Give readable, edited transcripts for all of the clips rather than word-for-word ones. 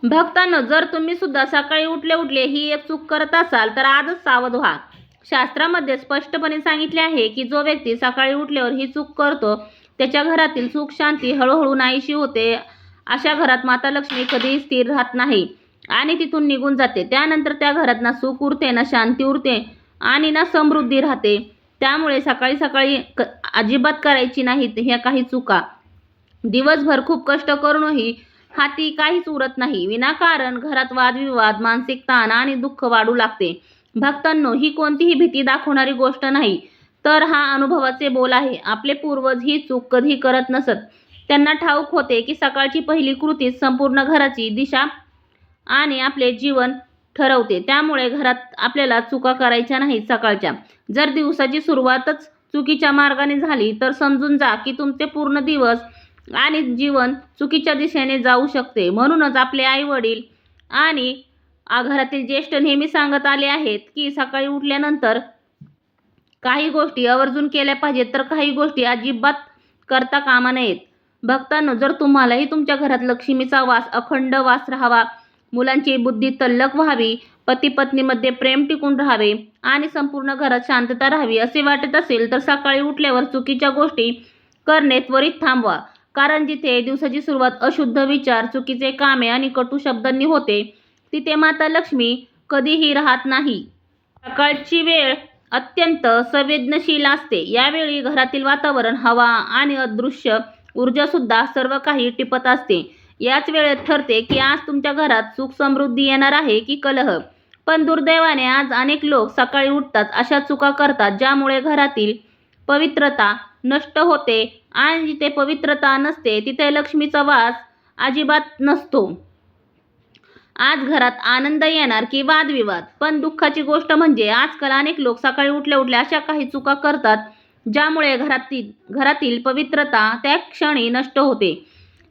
भक्तांनो, जर तुम्ही सुद्धा सकाळी उठले उठले ही एक चूक करत असाल तर आजच सावध व्हा. शास्त्रामध्ये स्पष्टपणे सांगितले आहे की जो व्यक्ती सकाळी उठल्यावर ही चूक करतो त्याच्या घरातील सुख शांती हळूहळू नाहीशी होते. अशा घरात माता लक्ष्मी कधीही स्थिर राहत नाही आणि तिथून निघून जाते. त्यानंतर त्या घरात ना सुख उरते, ना शांती उरते आणि ना समृद्धी राहते. त्यामुळे सकाळी सकाळी अजिबात करायची नाहीत ह्या काही चुका. दिवसभर खूप कष्ट करूनही हाती काहीच उरत नाही. विनाकारण घरात वादविवाद, मानसिक ताण आणि दुःख वाढू लागते. भक्तांनो, ही कोणतीही भीती दाखवणारी गोष्ट नाही, तर हा अनुभवाचे बोल आहे. आपले पूर्वज ही चूक कधी करत नसत. त्यांना ठाऊक होते की सकाळची पहिली कृतीच संपूर्ण घराची दिशा आणि आपले जीवन ठरवते. त्यामुळे घरात आपल्याला चुका करायच्या नाहीत सकाळच्या. जर दिवसाची सुरुवातच चुकीच्या मार्गाने झाली तर समजून जा की तुमचे पूर्ण दिवस आणि जीवन चुकीच्या दिशेने जाऊ शकते. म्हणूनच आपले आई वडील आणि घरातील ज्येष्ठ नेहमी सांगत आले आहेत की सकाळी उठल्यानंतर काही गोष्टी आवर्जून केल्या पाहिजेत, तर काही गोष्टी अजिबात करता कामा नयेत. भक्तांनो, जर तुम्हालाही तुमच्या घरात लक्ष्मीचा वास, अखंड वास राहावा, मुलांची बुद्धी तल्लख व्हावी, पती पत्नीमध्ये प्रेम टिकून राहावे आणि संपूर्ण घरात शांतता राहावी असे वाटत असेल तर सकाळी उठल्यावर चुकीच्या गोष्टी करणे त्वरित थांबवा. कारण जिथे दिवसाची सुरुवात अशुद्ध विचार, चुकीचे कामे आणि कटू शब्दांनी होते तिथे माता लक्ष्मी कधीही राहत नाही. सकाळची वेळ अत्यंत संवेदनशील असते. यावेळी घरातील वातावरण, हवा आणि अदृश्य ऊर्जासुद्धा सर्व काही टिपत असते. याच वेळेत ठरते की आज तुमच्या घरात सुख समृद्धी येणार आहे की कलह. पण दुर्दैवाने आज अनेक लोक सकाळी उठतात अशा चुका करतात ज्यामुळे घरातील पवित्रता नष्ट होते आणि जिथे पवित्रता नसते तिथे लक्ष्मीचा वास अजिबात नसतो. आज घरात आनंद येणार की वादविवाद. पण दुःखाची गोष्ट म्हणजे आजकाल अनेक लोक सकाळी उठल्या उठल्या अशा काही चुका करतात ज्यामुळे घरातील पवित्रता त्या क्षणी नष्ट होते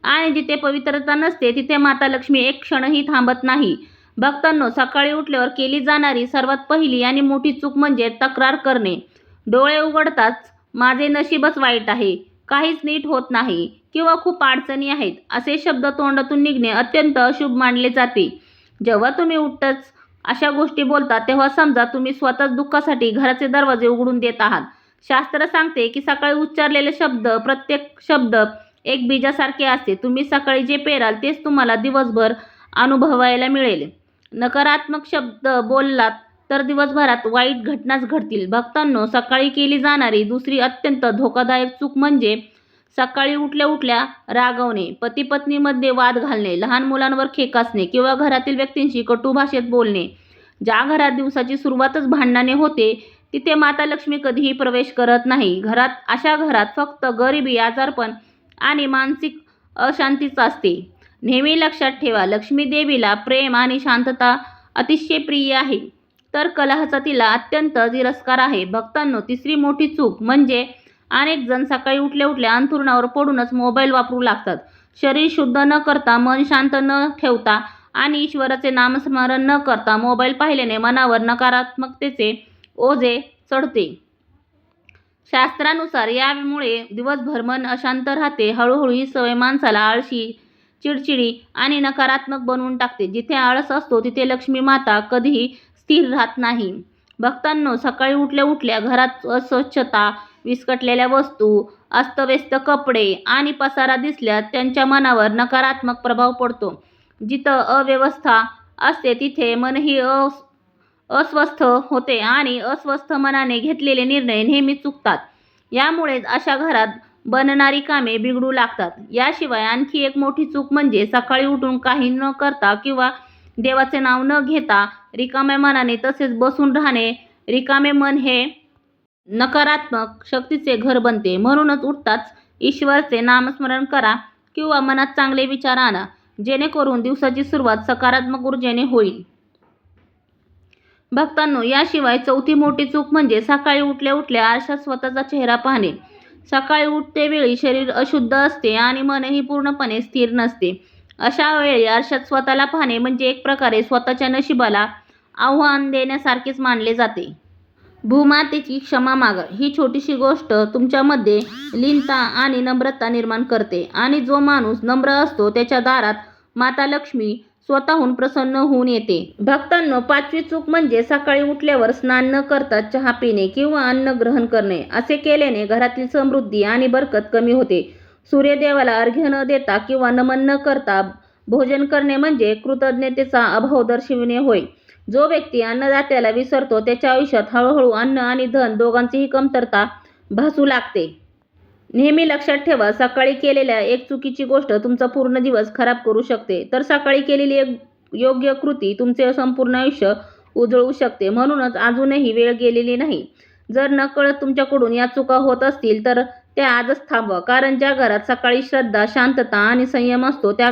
आणि जिथे पवित्रता नसते तिथे माता लक्ष्मी एक क्षणही थांबत नाही. भक्तांनो, सकाळी उठल्यावर केली जाणारी सर्वात पहिली आणि मोठी चूक म्हणजे तक्रार करणे. डोळे उघडताच माझे नशीबच वाईट आहे, काहीच नीट होत नाही किंवा खूप अडचणी आहेत असे शब्द तोंडातून निघणे अत्यंत अशुभ मानले जाते. जेव्हा तुम्ही उठताच अशा गोष्टी बोलता तेव्हा समजा तुम्ही स्वतःच दुःखासाठी घराचे दरवाजे उघडून देत आहात. शास्त्र सांगते की सकाळी उच्चारलेले शब्द, प्रत्येक शब्द एक बीजासारखे असते. तुम्ही सकाळी जे पेराल तेच तुम्हाला दिवसभर अनुभवायला मिळेल. नकारात्मक शब्द बोललात तर दिवसभरात वाईट घटनाच घडतील. भक्तांनो, सकाळी केली जाणारी दुसरी अत्यंत धोकादायक चूक म्हणजे सकाळी उठल्या उठल्या रागवणे, पती पत्नीमध्ये वाद घालणे, लहान मुलांवर खेकासणे किंवा घरातील व्यक्तींशी कटू भाषेत बोलणे. ज्या घरात दिवसाची सुरुवातच भांडणाने होते तिथे माता लक्ष्मी कधीही प्रवेश करत नाही. अशा घरात फक्त गरिबी, आजारपण आणि मानसिक अशांतीच असते. नेहमी लक्षात ठेवा, लक्ष्मी देवीला प्रेम आणि शांतता अतिशय प्रिय आहे, तर कलहाचा तिला अत्यंत तिरस्कार आहे. भक्तांनो, तिसरी मोठी चूक म्हणजे अनेक जण सकाळी उठल्या उठल्या अंथरुणावर पडूनच मोबाईल वापरू लागतात. शरीर शुद्ध न करता, मन शांत न ठेवता आणि ईश्वराचे नामस्मरण न करता मोबाईल पाहिल्याने मनावर नकारात्मकतेचे ओझे चढते. शास्त्रानुसार यामुळे दिवसभर मन अशांत राहते. हळूहळू ही सवय माणसाला आळशी, चिडचिडी आणि नकारात्मक बनवून टाकते. जिथे आळस असतो तिथे लक्ष्मी माता कधीही स्थिर राहत नाही. भक्तांनो, सकाळी उठल्या उठल्या घरात अस्वच्छता, विस्कटलेल्या वस्तू, अस्तव्यस्त कपडे आणि पसारा दिसल्यास त्यांच्या मनावर नकारात्मक प्रभाव पडतो. जिथं अव्यवस्था असते तिथे मनही अस्वस्थ होते आणि अस्वस्थ मनाने घेतलेले निर्णय नेहमी चुकतात. यामुळेच अशा घरात बनणारी कामे बिघडू लागतात. याशिवाय आणखी एक मोठी चूक म्हणजे सकाळी उठून काही न करता किंवा देवाचे नाव न घेता रिकाम्या मनाने तसेच बसून राहणे. रिकामे मन हे नकारात्मक शक्तीचे घर बनते. म्हणूनच उठताच ईश्वराचे नामस्मरण करा किंवा मनात चांगले विचार आणा, जेणेकरून दिवसाची सुरुवात सकारात्मक ऊर्जेने होईल. भक्तांनो, याशिवाय चौथी मोठी चूक म्हणजे सकाळी उठल्या उठल्या आरशात स्वतःचा चेहरा पाहणे. सकाळी उठतेवेळी शरीर अशुद्ध असते आणि मनही पूर्णपणे स्थिर नसते. अशा वेळी आरशात स्वतःला पाहणे म्हणजे एक प्रकारे स्वतःच्या नशिबाला आव्हान देण्यासारखेच मानले जाते. भूमातेची क्षमा मागा. ही छोटीशी गोष्ट तुमच्यामध्ये लीनता आणि नम्रता निर्माण करते आणि जो माणूस नम्र असतो त्याच्या दारात माता लक्ष्मी स्वतःहून प्रसन्न होऊन येते. भक्तांनो, 5वी चूक म्हणजे सकाळी उठल्यावर स्नान न करता चहा पिणे किंवा अन्न ग्रहण करणे. असे केल्याने घरातील समृद्धी आणि बरकत कमी होते. सूर्यदेवाला अर्घ्य न देता किंवा नमन न करता भोजन करणे म्हणजे कृतज्ञतेचा अभाव दर्शविणे होय. जो व्यक्ती अन्नदात्याला विसरतो त्याच्या आयुष्यात हळूहळू अन्न आणि धन दोघांचीही कमतरता भासू लागते. नेहमी लक्षात ठेवा, सकाळी केलेल्या एक चुकीची गोष्ट तुमचा पूर्ण दिवस खराब करू शकते, तर सकाळी केलेली एक योग्य कृती तुमचे संपूर्ण आयुष्य उजळू शकते. म्हणूनच अजूनही वेळ गेलेली नाही. जर नकळत तुमच्याकडून या चुका होत असतील तर त्या आजच थांबवा. कारण ज्या घरात सकाळी श्रद्धा, शांतता आणि संयम असतो त्या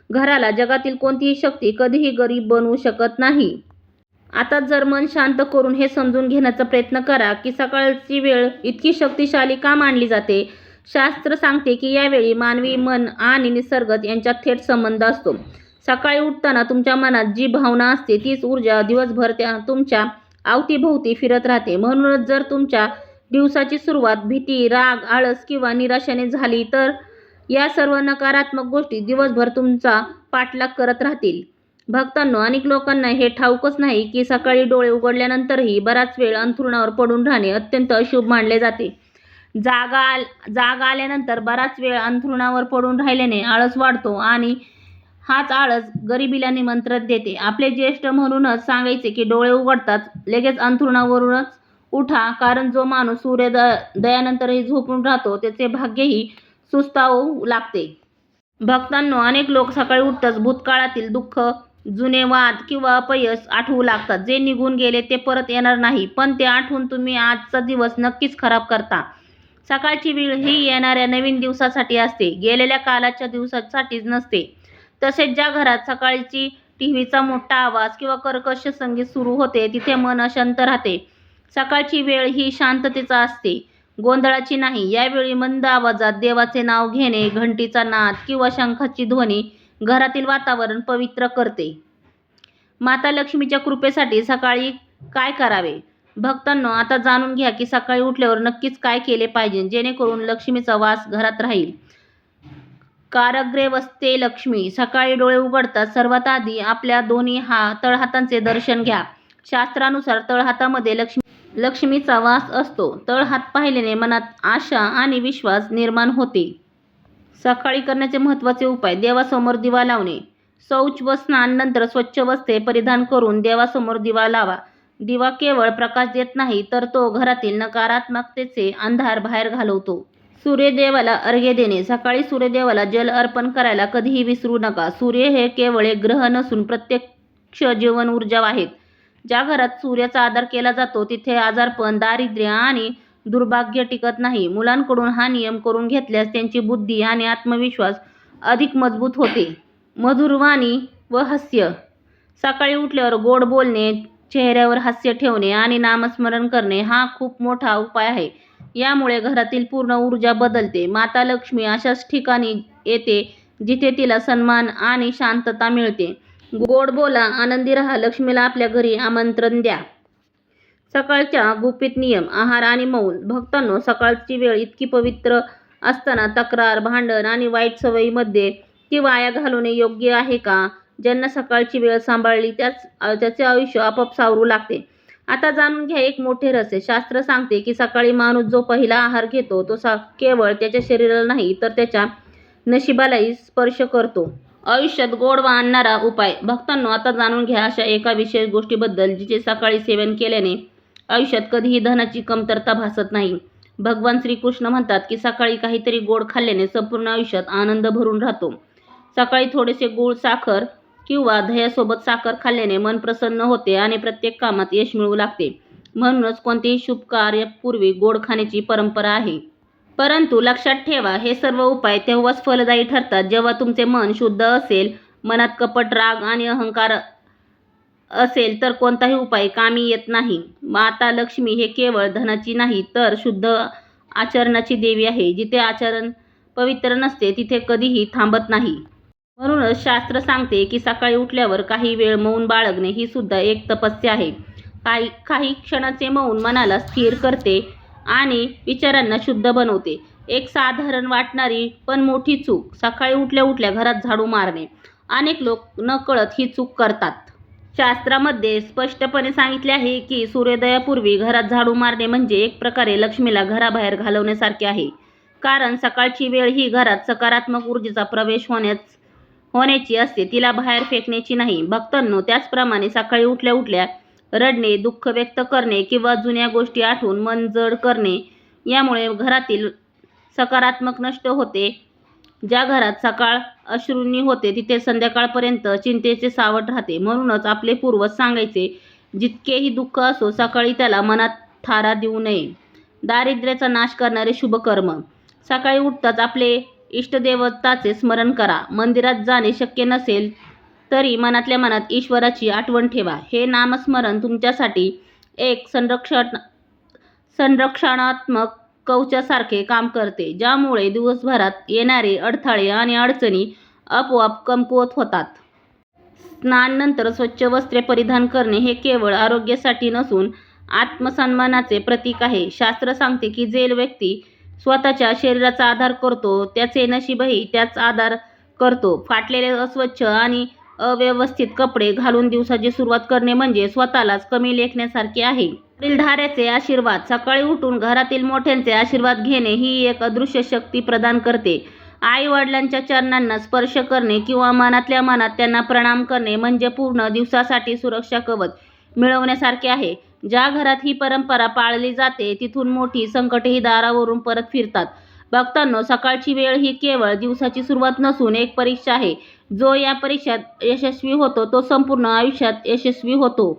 घराला जगातील कोणतीही शक्ती कधीही गरीब बनवू शकत नाही. आता जर मन शांत करून हे समजून घेण्याचा प्रयत्न करा की सकाळची वेळ इतकी शक्तिशाली का मानली जाते. शास्त्र सांगते की यावेळी मानवी मन आणि निसर्ग यांच्यात थेट संबंध असतो. सकाळी उठताना तुमच्या मनात जी भावना असते तीच ऊर्जा दिवसभर तुमच्या अवतीभोवती फिरत राहते. म्हणूनच जर तुमच्या दिवसाची सुरुवात भीती, राग, आळस किंवा निराशाने झाली तर या सर्व नकारात्मक गोष्टी दिवसभर तुमचा पाठलाग करत राहतील. भक्तांनो, अनेक लोकांना हे ठाऊकच नाही की सकाळी डोळे उघडल्यानंतरही बराच वेळ अंथरुणावर पडून राहणे अत्यंत अशुभ मानले जाते. जाग आल्यानंतर बराच वेळ अंथरुणावर पडून राहिल्याने आळस वाढतो आणि हाच आळस गरिबीला निमंत्रण देते. आपले ज्येष्ठ म्हणूनच सांगायचे की डोळे उघडताच लगेच अंथरुणावरूनच उठा, कारण जो माणूस सूर्योदयानंतरही झोपून राहतो त्याचे भाग्यही सुस्तावू लागते. भक्तांनो, अनेक लोक सकाळी उठताच भूतकाळातील दुःख, जुने वाद किंवा अपयश आठवू लागतात. जे निघून गेले ते परत येणार नाही, पण ते आठवून तुम्ही आजचा दिवस नक्कीच खराब करता. सकाळची वेळ ही येणाऱ्या नवीन दिवसासाठी असते, गेलेल्या कालाच्या दिवसासाठीच नसते. तसेच ज्या घरात सकाळची टीव्हीचा मोठा आवाज किंवा कर्कश संगीत सुरू होते तिथे मन अशांत राहते. सकाळची वेळ ही शांततेचा असते, गोंधळाची नाही. यावेळी मंद आवाजात देवाचे नाव घेणे, घंटीचा नाद किंवा शंखाची ध्वनी घरातील वातावरण पवित्र करते. माता लक्ष्मीच्या कृपेसाठी सकाळी काय करावे? भक्तांनो, आता जाणून घ्या की सकाळी उठल्यावर नक्कीच काय केले पाहिजे जेणेकरून लक्ष्मीचा वास घरात राहील. कारग्रे वसते लक्ष्मी. सकाळी डोळे उघडताच सर्वात आधी आपल्या दोन्ही तळहातांचे दर्शन घ्या. शास्त्रानुसार तळहातामध्ये लक्ष्मीचा वास असतो. तळहात पाहिल्याने मनात आशा आणि विश्वास निर्माण होते. सकाळी करण्याचे महत्त्वाचे उपाय: देवासमोर दिवा लावणे. शौच व स्नान नंतर स्वच्छ वस्त्रे परिधान करून देवासमोर दिवा लावा. दिवा केवळ प्रकाश देत नाही तर तो घरातील नकारात्मकतेचे अंधार बाहेर घालवतो. सूर्यदेवाला अर्घ्य देणे. सकाळी सूर्यदेवाला जल अर्पण करायला कधीही विसरू नका. सूर्य हे केवळ एक ग्रह नसून प्रत्यक्ष जीवन ऊर्जा आहेत. ज्या घरात सूर्याचा आदर केला जातो तिथे आजारपण, दारिद्र्य आणि दुर्भाग्य टिकत नाही. मुलांकडून हा नियम करून घेतल्यास त्यांची बुद्धी आणि आत्मविश्वास अधिक मजबूत होते. मधुर वाणी व हास्य. सकाळी उठल्यावर गोड बोलणे, चेहऱ्यावर हास्य ठेवणे आणि नामस्मरण करणे हा खूप मोठा उपाय आहे. यामुळे घरातील पूर्ण ऊर्जा बदलते. माता लक्ष्मी अशाच ठिकाणी येते जिथे तिला सन्मान आणि शांतता मिळते. गोड बोला, आनंदी राहा, लक्ष्मीला आपल्या घरी आमंत्रण द्या. सकाळच्या गुपित नियम: आहार आणि मौन. भक्तांनो, सकाळची वेळ इतकी पवित्र असताना तक्रार, भांडण आणि वाईट सवयीमध्ये ती वाया घालवणे योग्य आहे का? ज्यांना सकाळची वेळ सांभाळली त्याचे आयुष्य आपोआप सावरू लागते. आता जाणून घ्या एक मोठे रहस्य. शास्त्र सांगते की सकाळी माणूस जो पहिला आहार घेतो तो केवळ त्याच्या शरीराला नाही तर त्याच्या नशिबालाही स्पर्श करतो. आयुष्यात गोडवा आणणारा उपाय. भक्तांनो, आता जाणून घ्या अशा एका विशेष गोष्टीबद्दल जिचे सकाळी सेवन केल्याने आयुष्यात कधीही धनाची कमतरता भासत नाही. भगवान श्रीकृष्ण म्हणतात की सकाळी काहीतरी गोड खाल्ल्याने संपूर्ण आयुष्यात आनंद भरून राहतो. सकाळी थोडेसे गूळ, साखर किंवा दह्यासोबत साखर खाल्ल्याने मन प्रसन्न होते आणि प्रत्येक कामात यश मिळू लागते. म्हणूनच कोणतेही शुभ कार्यापूर्वी गोड खाण्याची परंपरा आहे. परंतु लक्षात ठेवा, हे सर्व उपाय तेव्हाच फलदायी ठरतात जेव्हा तुमचे मन शुद्ध असेल. मनात कपट, राग आणि अहंकार असेल तर कोणताही उपाय कामी येत नाही. माता लक्ष्मी हे केवळ धनाची नाही तर शुद्ध आचरणाची देवी आहे. जिथे आचरण पवित्र नसते तिथे कधीही थांबत नाही. म्हणूनच शास्त्र सांगते की सकाळी उठल्यावर काही वेळ मौन बाळगणे ही सुद्धा एक तपस्या आहे. काही क्षणाचे मौन मनाला स्थिर करते आणि विचारांना शुद्ध बनवते. एक साधारण वाटणारी पण मोठी चूक: सकाळी उठल्या उठल्या घरात झाडू मारणे. अनेक लोक नकळत ही चूक करतात. शास्त्रामध्ये स्पष्टपणे सांगितले आहे की सूर्योदयापूर्वी घरात झाडू मारणे म्हणजे एक प्रकारे लक्ष्मीला घराबाहेर घालवण्यासारखे आहे. कारण सकाळची वेळ ही घरात सकारात्मक ऊर्जेचा प्रवेश होण्याची असते, तिला बाहेर फेकण्याची नाही. भक्तांनो, त्याचप्रमाणे सकाळी उठल्या उठल्या रडणे, दुःख व्यक्त करणे किंवा जुन्या गोष्टी आठवून मन जड करणे यामुळे घरातील सकारात्मक नष्ट होते. ज्या घरात सकाळ अश्रूंनी होते तिथे संध्याकाळपर्यंत चिंतेचे सावट राहते. म्हणूनच आपले पूर्वज सांगायचे, जितकेही दुःख असो सकाळी त्याला मनात थारा देऊ नये. दारिद्र्याचा नाश करणारे शुभ कर्म. सकाळी उठताच आपले इष्टदेवताचे स्मरण करा. मंदिरात जाणे शक्य नसेल तरी मनातल्या मनात ईश्वराची आठवण ठेवा. हे नामस्मरण तुमच्यासाठी एक संरक्षणात्मक कवचासारखे काम करते, ज्यामुळे दिवसभरात येणारे अडथळे आणि अडचणी आपोआप कमकुवत होतात. स्नानानंतर स्वच्छ वस्त्रे परिधान करणे हे केवळ आरोग्यासाठी नसून आत्मसन्मानाचे प्रतीक आहे. शास्त्र सांगते की जे व्यक्ती स्वतःच्या शरीराचा आदर करतो त्याचे नशीबही त्याच आदर करतो. फाटलेले, अस्वच्छ आणि अव्यवस्थित कपडे घालून दिवसाची सुरुवात करणे म्हणजे स्वतःलाच कमी लेखण्यासारखे आहे. वडीलधाऱ्याचे आशीर्वाद. सकाळी उठून घरातील मोठ्यांचे आशीर्वाद घेणे ही एक अदृश्य शक्ती प्रदान करते. आई वडिलांच्या चरणांना स्पर्श करणे किंवा मनातल्या मनात त्यांना प्रणाम करणे म्हणजे पूर्ण दिवसासाठी सुरक्षा कवच मिळवण्यासारखे आहे. ज्या घरात ही परंपरा पाळली जाते तिथून मोठी संकटेही दारावरून परत फिरतात. भक्तांनो, सकाळची वेळ ही केवळ दिवसाची सुरुवात नसून एक परीक्षा आहे. जो या परीक्षेत यशस्वी होतो तो संपूर्ण आयुष्यात यशस्वी होतो.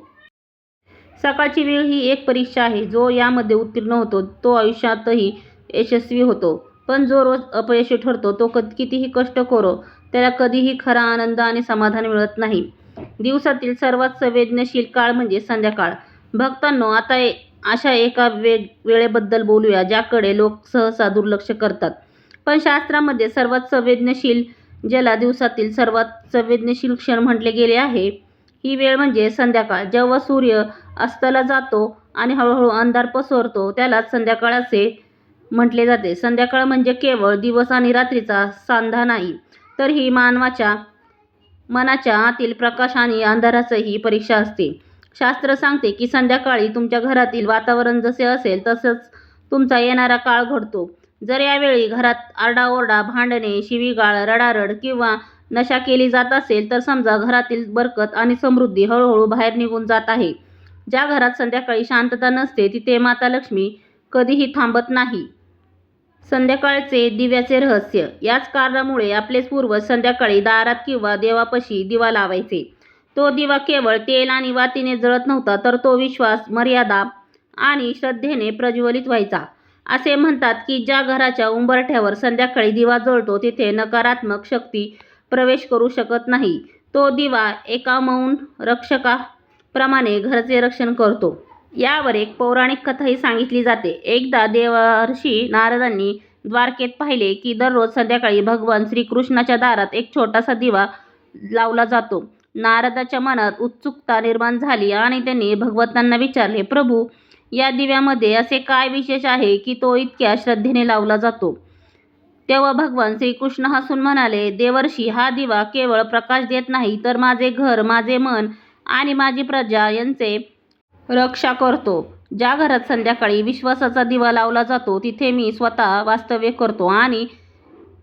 सकाळची वेळ ही एक परीक्षा आहे. जो यामध्ये उत्तीर्ण होतो तो आयुष्यातही यशस्वी होतो. पण जो रोज अपयशी ठरतो तो कितीही कष्ट करो त्याला कधीही खरा आनंद आणि समाधान मिळत नाही. दिवसातील सर्वात संवेदनशील काळ म्हणजे संध्याकाळ. भक्तांनो, आता अशा एका वेळेबद्दल बोलूया ज्याकडे लोक सहसा दुर्लक्ष करतात. पण शास्त्रामध्ये सर्वात संवेदनशील, ज्याला दिवसातील सर्वात संवेदनशील क्षण म्हटले गेले आहे, ही वेळ म्हणजे संध्याकाळ. जेव्हा सूर्य अस्ताला जातो आणि हळूहळू अंधार पसरतो त्यालाच संध्याकाळ असे म्हटले जाते. संध्याकाळ म्हणजे केवळ दिवस आणि रात्रीचा सांधा नाही, तर ही मानवाच्या मनाच्या आतील प्रकाश आणि अंधाराचीही परीक्षा असते. शास्त्र सांगते की संध्याकाळी तुमच्या घरातील वातावरण जसे असेल तसंच तुमचा येणारा काळ घडतो. जर यावेळी घरात आरडाओरडा, भांडणे, शिवीगाळ, रडारड किंवा नशा केली जात असेल तर समजा घरातील बरकत आणि समृद्धी हळूहळू बाहेर निघून जात आहे. ज्या घरात संध्याकाळी शांतता नसते तिथे माता लक्ष्मी कधीही थांबत नाही. संध्याकाळचे दिव्याचे रहस्य. याच कारणामुळे आपले पूर्वज संध्याकाळी दारात किंवा देवापाशी दिवा लावायचे. तो दिवा केवळ तेल आणि वातीने जळत नव्हता, तर तो विश्वास, मर्यादा आणि श्रद्धेने प्रज्वलित व्हायचा. असे म्हणतात की ज्या घराच्या उंबरठ्यावर संध्याकाळी दिवा जळतो तिथे नकारात्मक शक्ती प्रवेश करू शकत नाही. तो दिवा एका मौन रक्षकाप्रमाणे घराचे रक्षण करतो. यावर एक पौराणिक कथाही सांगितली जाते. एकदा देवर्षी नारदांनी द्वारकेत पाहिले की दररोज संध्याकाळी भगवान श्रीकृष्णाच्या दारात एक छोटासा दिवा लावला जातो. नारदाच्या मनात उत्सुकता निर्माण झाली आणि त्यांनी भगवंतांना विचारले, प्रभू, या दिव्यामध्ये असे काय विशेष आहे की तो इतक्या श्रद्धेने लावला जातो? तेव्हा भगवान श्रीकृष्ण हसून म्हणाले, देवर्षी, हा दिवा केवळ प्रकाश देत नाही तर माझे घर, माझे मन आणि माझी प्रजा यांचे रक्षा करतो. ज्या घरात संध्याकाळी विश्वासाचा दिवा लावला जातो तिथे मी स्वतः वास्तव्य करतो आणि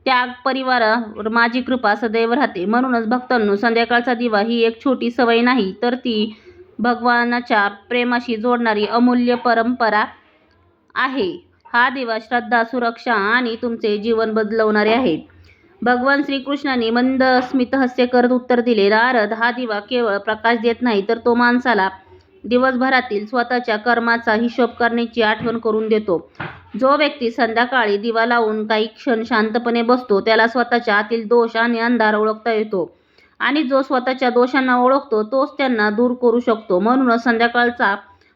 त्या परिवारावर माझी कृपा सदैव राहते. म्हणूनच भक्तांनो, संध्याकाळचा दिवा ही एक छोटी सवय नाही, तर ती भगवानाच्या प्रेमाशी जोडणारी अमूल्य परंपरा आहे. हा दिवा श्रद्धा, सुरक्षा आणि तुमचे जीवन बदलवणारे आहे. भगवान श्रीकृष्णांनी मंद स्मितहास्य करत उत्तर दिले, नारद, हा दिवा केवळ प्रकाश देत नाही तर तो माणसाला दिवसभरातील स्वतःच्या कर्माचा हिशोब करण्याची आठवण करून देतो. जो व्यक्ती संध्याकाळी दिवा लावून काही क्षण शांतपणे बसतो त्याला स्वतःच्या आतील दोष आणि अंधार ओळखता येतो आणि जो स्वतःच्या दोषांना ओळखतो तोच त्यांना दूर करू शकतो. म्हणूनच संध्याकाळचा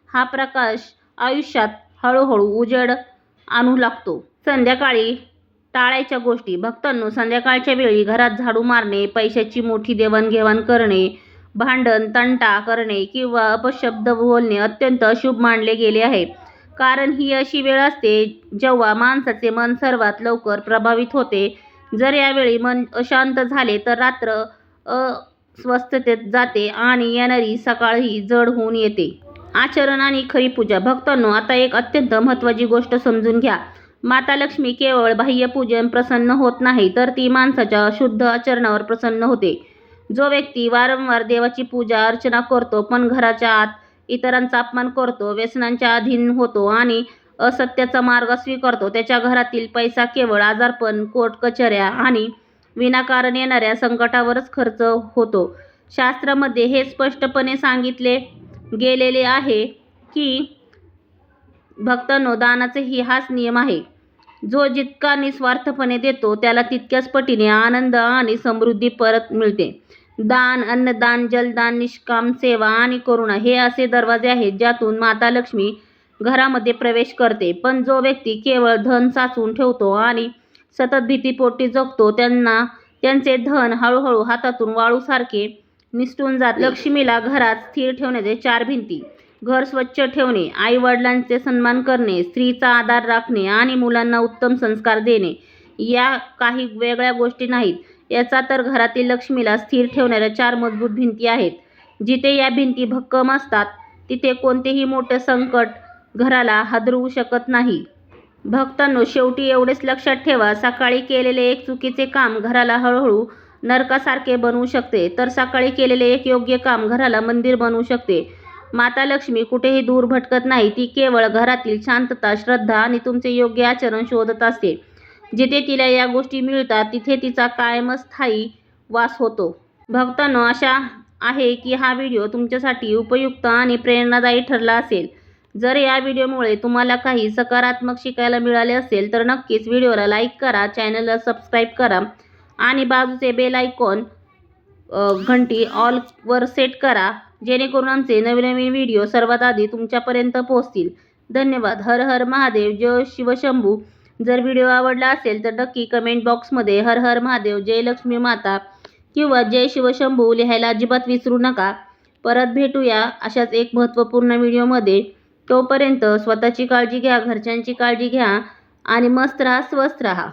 हा प्रकाश आयुष्यात हळूहळू उजेड आणू लागतो. संध्याकाळी टाळायच्या गोष्टी. भक्तांनो, संध्याकाळच्या वेळी घरात झाडू मारणे, पैशाची मोठी देवाणघेवाण करणे, भांडण तंटा करणे किंवा अपशब्द बोलणे अत्यंत अशुभ मानले गेले आहे. कारण ही अशी वेळ असते जेव्हा माणसाचे मन सर्वात लवकर प्रभावित होते. जर यावेळी मन अशांत झाले तर रात्र अस्वस्थतेत जाते आणि येणारी सकाळही जड होऊन येते. आचरण आणि खरी पूजा. भक्तांनो, आता एक अत्यंत महत्त्वाची गोष्ट समजून घ्या. माता लक्ष्मी केवळ बाह्यपूजन प्रसन्न होत नाही, तर ती माणसाच्या शुद्ध आचरणावर प्रसन्न होते. जो व्यक्ती वारंवार देवाची पूजा अर्चना करतो पण घराच्या आत इतरांचा अपमान करतो, व्यसनांच्या अधीन होतो आणि असत्याचा मार्ग स्वीकारतो, त्याच्या घरातील पैसा केवळ आजारपण, कोर्ट कचऱ्या आणि विनाकारण येणाऱ्या संकटावरच खर्च होतो. शास्त्रामध्ये हे स्पष्टपणे सांगितले गेलेले आहे की भक्तांनो, दानाचाही हाच नियम आहे. जो जितका निस्वार्थपणे देतो त्याला तितक्याच पटीने आनंद आणि समृद्धी परत मिळते. दान, अन्नदान, जलदान, निष्काम सेवा आणि करुणा हे असे दरवाजे आहेत ज्यातून माता लक्ष्मी घरामध्ये प्रवेश करते. पण जो व्यक्ती केवळ धन साचवून ठेवतो आणि सतत भीतीपोटी जगतो, त्यांचे धन हळूहळू हातातून वाळूसारखे निसटून जाते. लक्ष्मीला घरात स्थिर ठेवण्याचे 4 भिंती. घर स्वच्छ ठेवणे, आई-वडिलांचे सन्मान करणे, स्त्रीचा आदर राखणे आणि मुलांना उत्तम संस्कार देणे या काही वेगळ्या गोष्टी नाहीत. याचा तर घरातील लक्ष्मीला स्थिर ठेवणाऱ्या 4 मजबूत भिंती आहेत. जिथे या भिंती भक्कम असतात तिथे कोणतेही मोठे संकट घराला हादरवू शकत नाही. भक्तांनो, शेवटी एवढेच लक्षात ठेवा, सकाळी केलेले एक चुकीचे काम घराला हळूहळू नरकासारखे बनवू शकते, तर सकाळी केलेले एक योग्य काम घराला मंदिर बनवू शकते. माता लक्ष्मी कुठेही दूर भटकत नाही. ती केवळ घरातील शांतता, श्रद्धा आणि तुमचे योग्य आचरण शोधत असते. जिथे तिला या गोष्टी मिळतात तिथे तिचा कायमच स्थायी वास होतो. भक्तांनो, आशा आहे की हा व्हिडिओ तुमच्यासाठी उपयुक्त आणि प्रेरणादायी ठरला असेल. जर या व्हिडिओमुळे तुम्हाला काही सकारात्मक शिकायला मिळाले असेल तर नक्कीच व्हिडिओला लाईक करा, चॅनलला सबस्क्राईब करा आणि बाजूचे बेल आयकॉन घंटी ऑलवर सेट करा, जेणेकरून आमचे नवीन व्हिडिओ सर्वात आधी तुमच्यापर्यंत पोहोचतील. धन्यवाद. हर हर महादेव. जय शिवशंभू. जर व्हिडिओ आवडला असेल तर नक्की कमेंट बॉक्समध्ये हर हर महादेव, जय लक्ष्मी माता किंवा जय शिवशंभू लिहायला अजिबात विसरू नका. परत भेटूया अशाच एक महत्त्वपूर्ण व्हिडिओमध्ये. तोपर्यंत स्वतःची काळजी घ्या, घरच्यांची काळजी घ्या आणि मस्त राहा, स्वस्थ राहा.